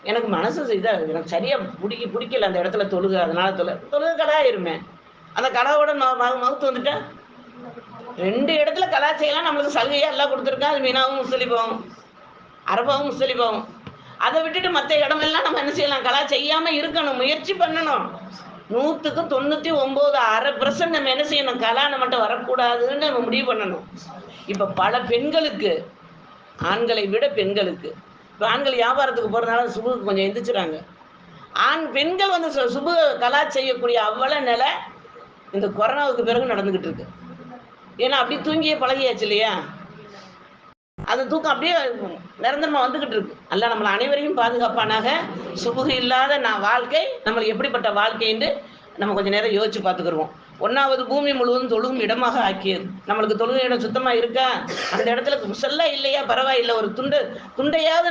எனக்கு மனசு எனக்கு சரியா பிடிக்கல அந்த இடத்துல தொழுக. அதனால தொழுக கடாயிருமே. அந்த கடாவோட மவுத்து வந்துட்டா 2 இடத்துல கலா செய்யலாம். நம்மளுக்கு சலுகையா எல்லாம் குடுத்துருக்கான். அது மினாவும், முஸ்தலிஃபாவும். அரஃபாவும், முஸ்தலிஃபாவும். அத விட்டுட்டு மத்த இடமெல்லாம் நம்ம என்ன செய்யலாம்? கலா செய்யாம இருக்கணும். முயற்சி பண்ணணும். 100க்கு 99 1/2% நம்ம என்ன செய்யணும்? கலா நம்மட்ட வரக்கூடாதுன்னு நம்ம முடிவு பண்ணணும். இப்ப பல பெண்களுக்கு, ஆண்களை விட பெண்களுக்கு, இப்ப ஆண்கள் வியாபாரத்துக்கு போறதுனால சுபுக்கு கொஞ்சம் எந்திரிச்சுறாங்க. பெண்கள் வந்து சுபு கலா செய்யக்கூடிய அவ்வள நிலை இந்த கொரோனாவுக்கு பிறகு நடந்துகிட்டு இருக்கு. ஏன்னா அப்படியே தூங்கியே பழகியாச்சு இல்லையா? அந்த தூக்கம் அப்படியே நிரந்தரமா வந்துகிட்டு இருக்கு. அல்லாஹ் நம்மள அனைவரையும் பாதுகாப்பானாக. சுபுகு இல்லாத வாழ்க்கை நம்மளுக்கு எப்படிப்பட்ட வாழ்க்கைன்னு நம்ம கொஞ்ச நேரம் யோசிச்சு பார்த்துக்கிருவோம். 1வது பூமி முழுவதும் தொழுகும் இடமாக ஆக்கியது. நம்மளுக்கு தொழுகை இடம் சுத்தமா இருக்கா? அந்த இடத்துல முசல்லா இல்லையா? பரவாயில்ல. ஒரு துண்டையாவது